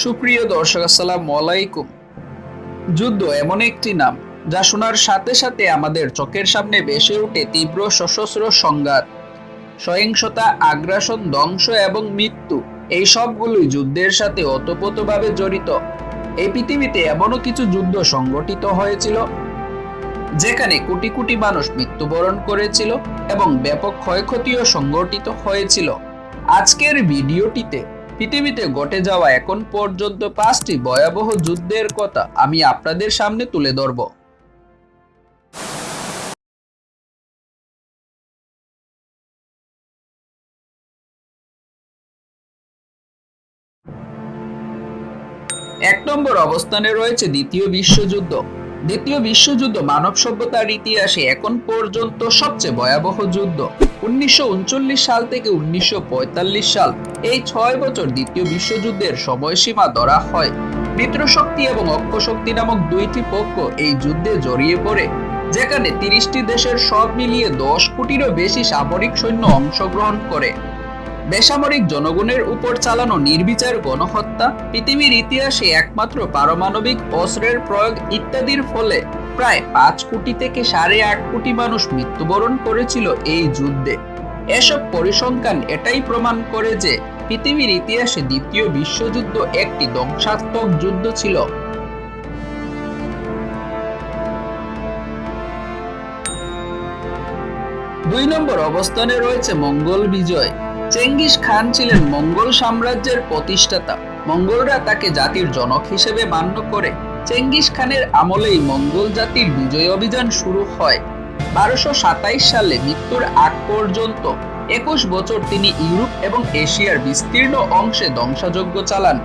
সুপ্রিয় দর্শক, আসসালামু আলাইকুম। যুদ্ধ এমন একটি নাম যা শোনার সাথে সাথে আমাদের চোখের সামনে ভেসে ওঠে তীব্র সশস্ত্র সংঘাত, সহিংসতা, আগ্রাসন, ধ্বংস এবং মৃত্যু। এই সবগুলোই যুদ্ধের সাথে ওতপ্রোতভাবে জড়িত। এই পৃথিবীতে এমনও কিছু যুদ্ধ সংগঠিত হয়েছিল যেখানে কোটি কোটি মানুষ মৃত্যুবরণ করেছিল এবং ব্যাপক ক্ষয়ক্ষতিও সংঘটিত হয়েছিল। আজকের ভিডিওটিতে পৃথিবীতে ঘটে যাওয়া এখন পর্যন্ত 5টি ভয়াবহ যুদ্ধের কথা আমি আপনাদের সামনে তুলে ধরব। এক নম্বর অবস্থানে রয়েছে দ্বিতীয় বিশ্বযুদ্ধ। দ্বিতীয় বিশ্বযুদ্ধ মানব সভ্যতার ইতিহাসে এখন পর্যন্ত সবচেয়ে ভয়াবহ যুদ্ধ। 1939 সাল থেকে 1945 সাল, এই 6 বছর দ্বিতীয় বিশ্বযুদ্ধের সময়সীমা ধরা হয়। মিত্রশক্তি এবং অক্ষশক্তি নামক দুইটি পক্ষ এই যুদ্ধে জড়িয়ে পড়ে, যেখানে 30টি দেশের সব মিলিয়ে 10 কোটিরও বেশি সামরিক সৈন্য অংশগ্রহণ করে। বেসামরিক জনগণের উপর চালানো নির্বিচার গণহত্যা, পৃথিবীর ইতিহাসে একমাত্র পারমাণবিক অস্ত্রের প্রয়োগ ইত্যাদির ফলে প্রায় 5 কোটি থেকে 8.5 কোটি মানুষ মৃত্যুবরণ করেছিল এই যুদ্ধে। এসব পরিসংখ্যান এটাই প্রমাণ করে যে পৃথিবীর ইতিহাসে দ্বিতীয় বিশ্বযুদ্ধ একটি ধ্বংসাত্মক যুদ্ধ ছিল। দুই নম্বর অবস্থানে রয়েছে মঙ্গল বিজয়। চেঙ্গিস খান ছিলেন মঙ্গল সাম্রাজ্যের প্রতিষ্ঠাতা। মঙ্গলরা তাকে জাতির জনক হিসেবে মান্য করে। চেঙ্গিস খানের আমলেই মঙ্গল জাতির বিজয় অভিযান শুরু হয়। 1227 সালে মৃত্যুর আগ পর্যন্ত 21 বছর তিনি ইউরোপ এবং এশিয়ার বিস্তীর্ণ অংশে ধ্বংসযজ্ঞ চালান।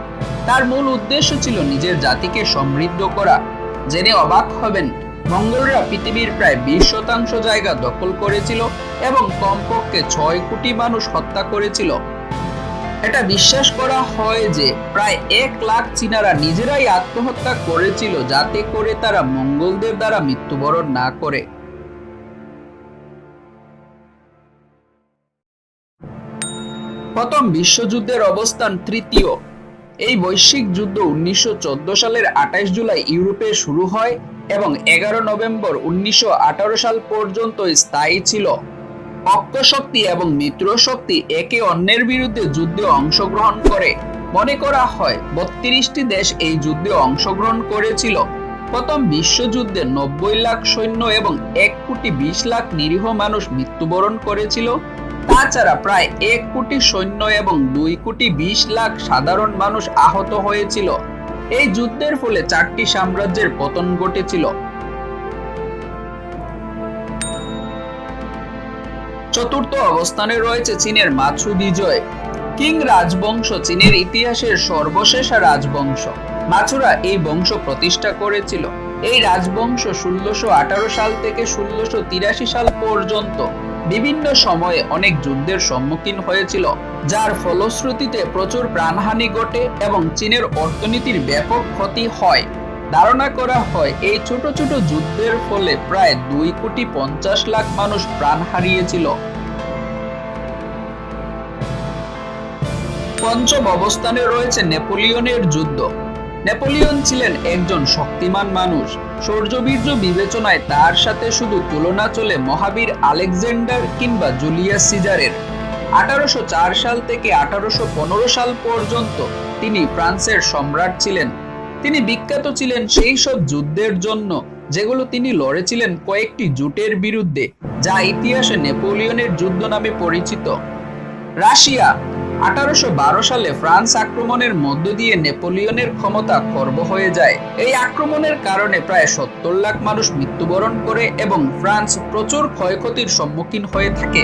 তার মূল উদ্দেশ্য ছিল নিজের জাতিকে সমৃদ্ধ করা। জেনে অবাক হবেন, মঙ্গলরা পৃথিবীর প্রায় 20% জায়গা দখল করেছিল এবং কমপক্ষে 6 কোটি মানুষ হত্যা করেছিল। এটা বিশ্বাস করা হয় যে প্রায় 1 লাখ চীনারা নিজেরাই আত্মহত্যা করেছিল যাতে করে তারা মঙ্গলদের দ্বারা মৃত্যুবরণ না করে। প্রথম বিশ্বযুদ্ধের অবস্থান তৃতীয়। এই বৈশ্বিক যুদ্ধ 1914 সালের 28 জুলাই ইউরোপে শুরু হয় এবং 11 নভেম্বর 1918 সাল পর্যন্ত স্থায়ী ছিল। অক্ষশক্তি এবং মিত্রশক্তি একে অন্যের বিরুদ্ধে যুদ্ধে অংশগ্রহণ করে। মনে করা হয় 32টি দেশ এই যুদ্ধে অংশগ্রহণ করেছিল। প্রথম বিশ্বযুদ্ধে 90 লাখ সৈন্য এবং 1 কোটি 20 লাখ নিরীহ মানুষ মৃত্যুবরণ করেছিল। তাছাড়া প্রায় 1 কোটি সৈন্য এবং 2 কোটি 20 লাখ সাধারণ মানুষ আহত হয়েছিল। এই যুদ্ধের ফলে 4টি সাম্রাজ্যের পতন ঘটেছিল। চতুর্থ অবস্থানে রয়েছে চীনের মাছু বিজয়। কিং রাজবংশ চীনের ইতিহাসের সর্বশেষ রাজবংশ। মাছুরা এই বংশ প্রতিষ্ঠা করেছিল। এই রাজবংশ 1618 সাল থেকে 1683 সাল পর্যন্ত বিভিন্ন সময়ে অনেক যুদ্ধের সম্মুখীন হয়েছিল, যার ফলশ্রুতিতে প্রচুর প্রাণহানি ঘটে এবং চীনের অর্থনীতির ব্যাপক ক্ষতি হয়। ধারণা করা হয় এই ছোট ছোট যুদ্ধের ফলে প্রায় 2 কোটি 50 লাখ মানুষ প্রাণ হারিয়েছিল। পঞ্চম অবস্থানে রয়েছে নেপোলিয়নের যুদ্ধ। নেপোলিয়ন ছিলেন একজন শক্তিমান মানুষ। শৌর্যবীর্য বিবেচনায় তার সাথে শুধু তুলনা চলে মহাবীর আলেকজান্ডার কিংবা জুলিয়াস সিজারের। 1804 সাল থেকে 1815 সাল পর্যন্ত তিনি ফ্রান্সের সম্রাট ছিলেন। তিনি বিখ্যাত ছিলেন সেই সব যুদ্ধের জন্য যেগুলো তিনি লড়েছিলেন কয়েকটি জোটের বিরুদ্ধে, যা ইতিহাসে নেপোলিয়নের যুদ্ধ নামে পরিচিত। রাশিয়া 1812 সালে ফ্রান্স আক্রমণের মধ্য দিয়ে নেপোলিয়নের ক্ষমতা খর্ব হয়ে যায়। এই আক্রমণের কারণে প্রায় 70 লাখ মানুষ মৃত্যুবরণ করে এবং ফ্রান্স প্রচুর ক্ষয়ক্ষতির সম্মুখীন হয়ে থাকে।